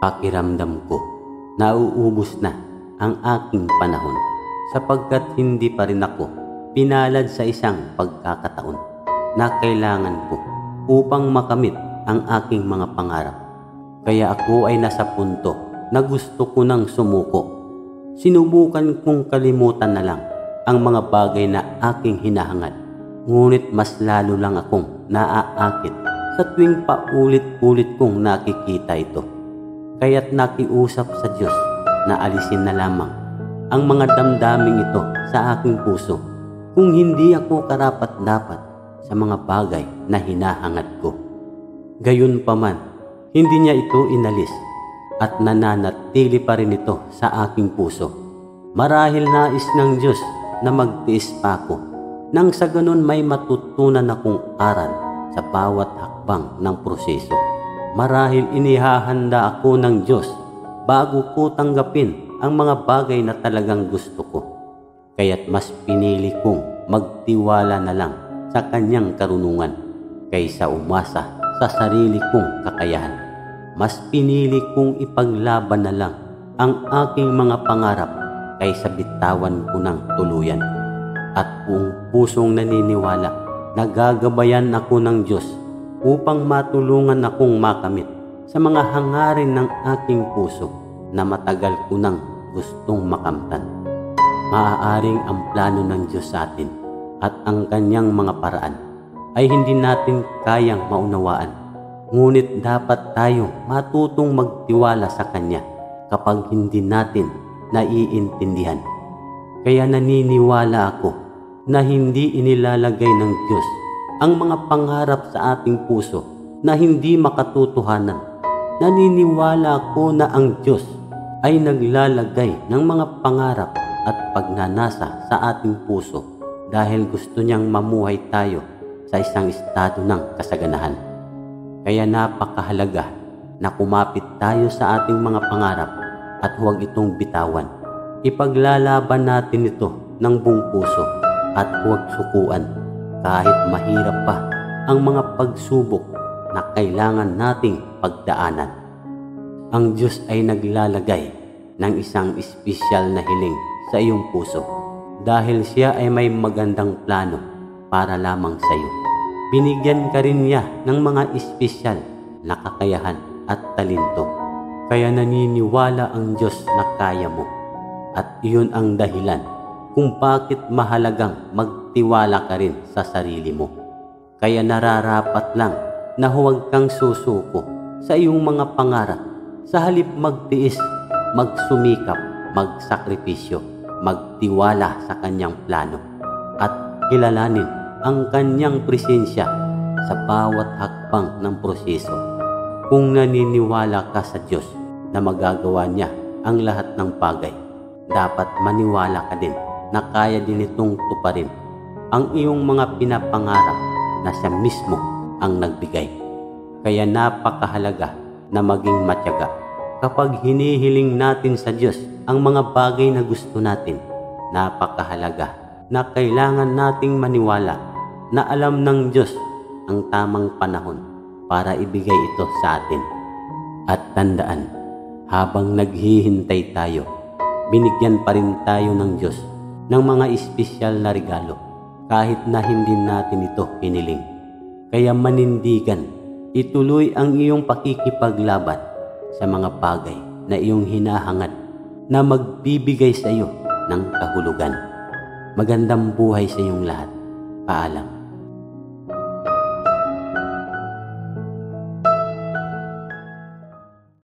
Pakiramdam ko, nauubos na ang aking panahon sapagkat hindi pa rin ako pinalad sa isang pagkakataon na kailangan ko upang makamit ang aking mga pangarap. Kaya ako ay nasa punto na gusto ko nang sumuko. Sinubukan kong kalimutan na lang ang mga bagay na aking hinahangad. Ngunit mas lalo lang akong naaakit sa tuwing paulit-ulit kong nakikita ito. Kaya't nakiusap sa Diyos na alisin na lamang ang mga damdaming ito sa aking puso kung hindi ako karapat-dapat sa mga bagay na hinahangad ko. Gayunpaman, hindi niya ito inalis at nananatili pa rin ito sa aking puso. Marahil nais ng Diyos na magtiis pa ako nang sa ganun may matutunan akong aral sa bawat hakbang ng proseso. Marahil inihahanda ako ng Diyos bago ko tanggapin ang mga bagay na talagang gusto ko. Kaya't mas pinili kong magtiwala na lang sa kanyang karunungan kaysa umasa sa sarili kong kakayahan. Mas pinili kong ipaglaban na lang ang aking mga pangarap kaysa bitawan ko ng tuluyan. At buong pusong naniniwala na gagabayan ako ng Diyos upang matulungan akong makamit sa mga hangarin ng aking puso na matagal ko nang gustong makamtan. Maaaring ang plano ng Diyos sa atin at ang kanyang mga paraan ay hindi natin kayang maunawaan. Ngunit dapat tayong matutong magtiwala sa Kanya kapag hindi natin naiintindihan. Kaya naniniwala ako na hindi inilalagay ng Diyos ang mga pangarap sa ating puso na hindi makatutuhanan. Naniniwala ako na ang Diyos ay naglalagay ng mga pangarap at pagnanasa sa ating puso dahil gusto niyang mamuhay tayo sa isang estado ng kasaganahan. Kaya napakahalaga na kumapit tayo sa ating mga pangarap at huwag itong bitawan. Ipaglalaban natin ito ng buong puso at huwag sukuan kahit mahirap pa ang mga pagsubok na kailangan nating pagdaanan. Ang Diyos ay naglalagay ng isang espesyal na hiling sa iyong puso dahil Siya ay may magandang plano para lamang sa iyo. Binigyan ka rin niya ng mga espesyal na kakayahan at talento. Kaya naniniwala ang Diyos na kaya mo. At iyon ang dahilan kung bakit mahalagang magtiwala ka rin sa sarili mo. Kaya nararapat lang na huwag kang susuko sa iyong mga pangarap. Sa halip magtiis, magsumikap, magsakripisyo, magtiwala sa kanyang plano at kilalanin ang kanyang presensya sa bawat hakbang ng proseso. Kung naniniwala ka sa Diyos na magagawa niya ang lahat ng bagay, dapat maniwala ka din na kaya din itong tuparin ang iyong mga pinapangarap na Siya mismo ang nagbigay. Kaya napakahalaga na maging matyaga kapag hinihiling natin sa Diyos ang mga bagay na gusto natin. Napakahalaga na kailangan nating maniwala na alam ng Diyos ang tamang panahon para ibigay ito sa atin. At tandaan, habang naghihintay tayo, binigyan pa rin tayo ng Diyos ng mga espesyal na regalo kahit na hindi natin ito hiniling. Kaya manindigan, ituloy ang iyong pakikipaglaban sa mga bagay na iyong hinahangad na magbibigay sa iyo ng kahulugan. Magandang buhay sa iyong lahat. Paalam.